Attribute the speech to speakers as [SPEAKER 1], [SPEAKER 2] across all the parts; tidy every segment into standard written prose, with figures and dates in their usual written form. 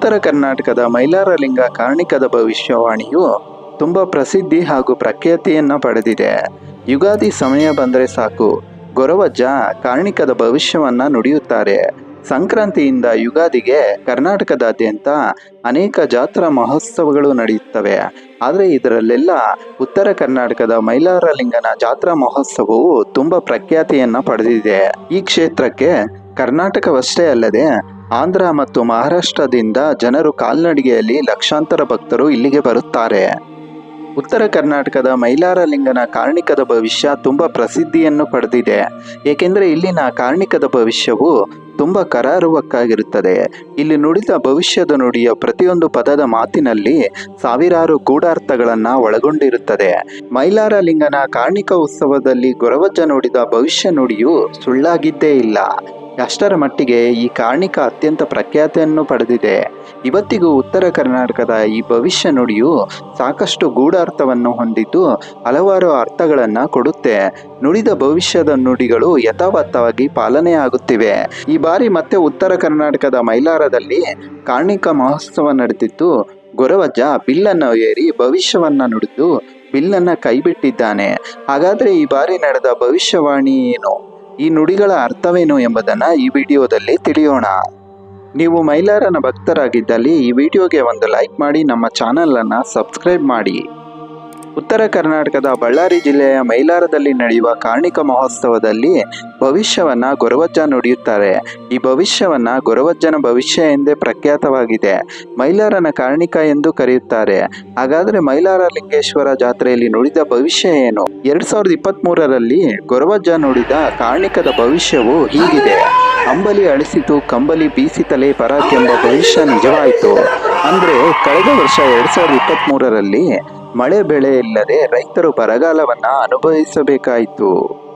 [SPEAKER 1] ಉತ್ತರ ಕರ್ನಾಟಕದ ಮೈಲಾರಲಿಂಗ ಕಾರ್ಣಿಕದ ಭವಿಷ್ಯವಾಣಿಯು ತುಂಬ ಪ್ರಸಿದ್ಧಿ ಹಾಗೂ ಪ್ರಖ್ಯಾತಿಯನ್ನು ಪಡೆದಿದೆ. ಯುಗಾದಿ ಸಮಯ ಬಂದರೆ ಸಾಕು, ಗೊರವಜ್ಜ ಕಾರ್ಣಿಕದ ಭವಿಷ್ಯವನ್ನು ನುಡಿಯುತ್ತಾರೆ. ಸಂಕ್ರಾಂತಿಯಿಂದ ಯುಗಾದಿಗೆ ಕರ್ನಾಟಕದಾದ್ಯಂತ ಅನೇಕ ಜಾತ್ರಾ ಮಹೋತ್ಸವಗಳು ನಡೆಯುತ್ತವೆ. ಆದರೆ ಇದರಲ್ಲೆಲ್ಲ ಉತ್ತರ ಕರ್ನಾಟಕದ ಮೈಲಾರಲಿಂಗನ ಜಾತ್ರಾ ಮಹೋತ್ಸವವು ತುಂಬ ಪ್ರಖ್ಯಾತಿಯನ್ನು ಪಡೆದಿದೆ. ಈ ಕ್ಷೇತ್ರಕ್ಕೆ ಕರ್ನಾಟಕವಷ್ಟೇ ಅಲ್ಲದೆ ಆಂಧ್ರ ಮತ್ತು ಮಹಾರಾಷ್ಟ್ರದಿಂದ ಜನರು ಕಾಲ್ನಡಿಗೆಯಲ್ಲಿ ಲಕ್ಷಾಂತರ ಭಕ್ತರು ಇಲ್ಲಿಗೆ ಬರುತ್ತಾರೆ. ಉತ್ತರ ಕರ್ನಾಟಕದ ಮೈಲಾರಲಿಂಗನ ಕಾರ್ಣಿಕದ ಭವಿಷ್ಯ ತುಂಬ ಪ್ರಸಿದ್ಧಿಯನ್ನು ಪಡೆದಿದೆ. ಏಕೆಂದರೆ ಇಲ್ಲಿನ ಕಾರ್ಣಿಕದ ಭವಿಷ್ಯವು ತುಂಬ ಕರಾರುವಕ್ಕಾಗಿರುತ್ತದೆ. ಇಲ್ಲಿ ನುಡಿದ ಭವಿಷ್ಯದ ನುಡಿಯ ಪ್ರತಿಯೊಂದು ಪದದ ಮಾತಿನಲ್ಲಿ ಸಾವಿರಾರು ಗೂಢಾರ್ಥಗಳನ್ನು ಒಳಗೊಂಡಿರುತ್ತದೆ. ಮೈಲಾರಲಿಂಗನ ಕಾರ್ಣಿಕ ಉತ್ಸವದಲ್ಲಿ ಗೊರವಜ್ಜ ನುಡಿದ ಭವಿಷ್ಯ ನುಡಿಯು ಸುಳ್ಳಾಗಿದ್ದೇ ಇಲ್ಲ. ಅಷ್ಟರ ಮಟ್ಟಿಗೆ ಈ ಕಾರ್ಣಿಕ ಅತ್ಯಂತ ಪ್ರಖ್ಯಾತಿಯನ್ನು ಪಡೆದಿದೆ. ಇವತ್ತಿಗೂ ಉತ್ತರ ಕರ್ನಾಟಕದ ಈ ಭವಿಷ್ಯ ನುಡಿಯು ಸಾಕಷ್ಟು ಗೂಢಾರ್ಥವನ್ನು ಹೊಂದಿದ್ದು ಹಲವಾರು ಅರ್ಥಗಳನ್ನು ಕೊಡುತ್ತೆ. ನುಡಿದ ಭವಿಷ್ಯದ ನುಡಿಗಳು ಯಥಾವತ್ತವಾಗಿ ಪಾಲನೆಯಾಗುತ್ತಿವೆ. ಈ ಬಾರಿ ಮತ್ತೆ ಉತ್ತರ ಕರ್ನಾಟಕದ ಮೈಲಾರದಲ್ಲಿ ಕಾರ್ಣಿಕ ಮಹೋತ್ಸವ ನಡೆದಿದ್ದು ಗೊರವಜ್ಜ ಬಿಲ್ಲನ್ನು ಏರಿ ಭವಿಷ್ಯವನ್ನ ನುಡಿದು ಬಿಲ್ಲನ್ನು ಕೈಬಿಟ್ಟಿದ್ದಾನೆ. ಹಾಗಾದರೆ ಈ ಬಾರಿ ನಡೆದ ಭವಿಷ್ಯವಾಣಿ ಏನು, ಈ ನುಡಿಗಳ ಅರ್ಥವೇನು ಎಂಬುದನ್ನು ಈ ವಿಡಿಯೋದಲ್ಲಿ ತಿಳಿಯೋಣ. ನೀವು ಮೈಲಾರನ ಭಕ್ತರಾಗಿದ್ದಲ್ಲಿ ಈ ವಿಡಿಯೋಗೆ ಒಂದು ಲೈಕ್ ಮಾಡಿ, ನಮ್ಮ ಚಾನಲನ್ನು ಸಬ್ಸ್ಕ್ರೈಬ್ ಮಾಡಿ. ಉತ್ತರ ಕರ್ನಾಟಕದ ಬಳ್ಳಾರಿ ಜಿಲ್ಲೆಯ ಮೈಲಾರದಲ್ಲಿ ನಡೆಯುವ ಕಾರ್ಣಿಕ ಮಹೋತ್ಸವದಲ್ಲಿ ಭವಿಷ್ಯವನ್ನು ಗೊರವಜ್ಜ ನುಡಿಯುತ್ತಾರೆ. ಈ ಭವಿಷ್ಯವನ್ನು ಗೊರವಜ್ಜನ ಭವಿಷ್ಯ ಎಂದೇ ಪ್ರಖ್ಯಾತವಾಗಿದೆ. ಮೈಲಾರನ ಕಾರ್ಣಿಕ ಎಂದು ಕರೆಯುತ್ತಾರೆ. ಹಾಗಾದರೆ ಮೈಲಾರಲಿಂಗೇಶ್ವರ ಜಾತ್ರೆಯಲ್ಲಿ ನುಡಿದ ಭವಿಷ್ಯ ಏನು? 2023ರಲ್ಲಿ ಗೊರವಜ್ಜ ನುಡಿದ ಕಾರ್ಣಿಕದ ಭವಿಷ್ಯವು ಹೀಗಿದೆ. ಅಂಬಲಿ ಅಳಿಸಿತು ಕಂಬಲಿ ಬೀಸಿತಲೇ ಪರಾಕ್ ಎಂಬ ಭವಿಷ್ಯ ನಿಜವಾಯಿತು. ಅಂದರೆ ಕಳೆದ ವರ್ಷ 2023ರಲ್ಲಿ ಮಳೆ ಬೆಳೆ ಇಲ್ಲದೆ ರೈತರು ಬರಗಾಲವನ್ನ ಅನುಭವಿಸಬೇಕಾಯಿತು.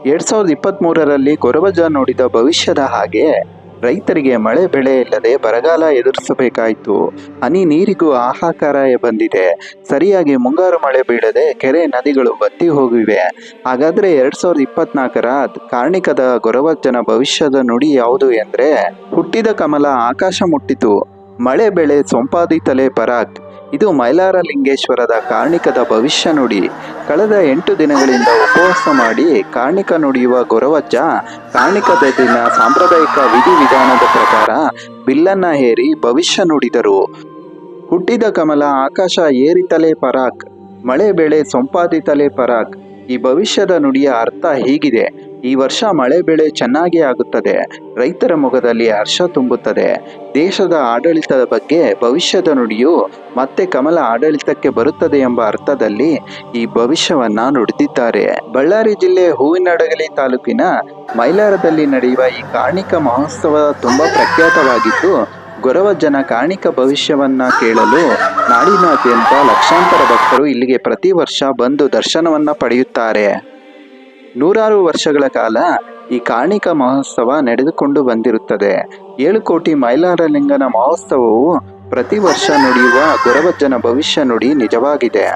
[SPEAKER 1] 2023ರಲ್ಲಿ ಗೊರವಜ್ಜ ನುಡಿದ ಭವಿಷ್ಯದ ಹಾಗೆ ರೈತರಿಗೆ ಮಳೆ ಬೆಳೆ ಇಲ್ಲದೆ ಬರಗಾಲ ಎದುರಿಸಬೇಕಾಯಿತು. ಹನಿ ನೀರಿಗೂ ಹಾಹಾಕಾರ ಬಂದಿದೆ. ಸರಿಯಾಗಿ ಮುಂಗಾರು ಮಳೆ ಬೀಳದೆ ಕೆರೆ ನದಿಗಳು ಬತ್ತಿ ಹೋಗಿವೆ. ಹಾಗಾದ್ರೆ 2024ರ ಕಾರ್ಣಿಕದ ಗೊರವಜ್ಜನ ಭವಿಷ್ಯದ ನುಡಿ ಯಾವುದು ಎಂದ್ರೆ, ಹುಟ್ಟಿದ ಕಮಲ ಆಕಾಶ ಮುಟ್ಟಿತು, ಮಳೆ ಬೆಳೆ ಸೊಂಪಾದಿತಲೇ ಪರಾಕ್. ಇದು ಮೈಲಾರಲಿಂಗೇಶ್ವರದ ಕಾರ್ಣಿಕದ ಭವಿಷ್ಯ ನುಡಿ. ಕಳೆದ 8 ದಿನಗಳಿಂದ ಉಪವಾಸ ಮಾಡಿ ಕಾರ್ಣಿಕ ನುಡಿಯುವ ಗೊರವಜ್ಜ ಕಾರ್ಣಿಕದ ದಿನ ಸಾಂಪ್ರದಾಯಿಕ ವಿಧಿವಿಧಾನದ ಪ್ರಕಾರ ಬಿಲ್ಲನ್ನ ಹೇರಿ ಭವಿಷ್ಯ ನುಡಿದರು. ಹುಟ್ಟಿದ ಕಮಲ ಆಕಾಶ ಏರಿತಲೇ ಪರಾಕ್, ಮಳೆ ಬೆಳೆ ಸೊಂಪಾದಿತಲೇ ಪರಾಕ್. ಈ ಭವಿಷ್ಯದ ನುಡಿಯ ಅರ್ಥ ಹೀಗಿದೆ: ಈ ವರ್ಷ ಮಳೆ ಬೆಳೆ ಚೆನ್ನಾಗಿ ಆಗುತ್ತದೆ, ರೈತರ ಮೊಗದಲ್ಲಿ ಹರ್ಷ ತುಂಬುತ್ತದೆ. ದೇಶದ ಆಡಳಿತದ ಬಗ್ಗೆ ಭವಿಷ್ಯದ ನುಡಿಯು ಮತ್ತೆ ಕಮಲ ಆಡಳಿತಕ್ಕೆ ಬರುತ್ತದೆ ಎಂಬ ಅರ್ಥದಲ್ಲಿ ಈ ಭವಿಷ್ಯವನ್ನ ನುಡಿದಿದ್ದಾರೆ. ಬಳ್ಳಾರಿ ಜಿಲ್ಲೆ ಹೂವಿನಡಗಲಿ ತಾಲೂಕಿನ ಮೈಲಾರದಲ್ಲಿ ನಡೆಯುವ ಈ ಕಾರ್ಣಿಕ ಮಹೋತ್ಸವ ತುಂಬಾ ಪ್ರಖ್ಯಾತವಾಗಿದ್ದು, ಗೊರವಜ್ಜನ ಕಾರ್ಣಿಕ ಭವಿಷ್ಯವನ್ನ ಕೇಳಲು ನಾಡಿನಾದ್ಯಂತ ಲಕ್ಷಾಂತರ ಭಕ್ತರು ಇಲ್ಲಿಗೆ ಪ್ರತಿ ವರ್ಷ ಬಂದು ದರ್ಶನವನ್ನ ಪಡೆಯುತ್ತಾರೆ. ನೂರಾರು ವರ್ಷಗಳ ಕಾಲ ಈ ಕಾರ್ಣಿಕ ಮಹೋತ್ಸವ ನಡೆದುಕೊಂಡು ಬಂದಿರುತ್ತದೆ. 7 ಕೋಟಿ ಮೈಲಾರಲಿಂಗನ ಮಹೋತ್ಸವವು ಪ್ರತಿ ವರ್ಷ ನುಡಿಯುವ ಗೊರವಜ್ಜನ ಭವಿಷ್ಯ ನುಡಿ ನಿಜವಾಗಿದೆ.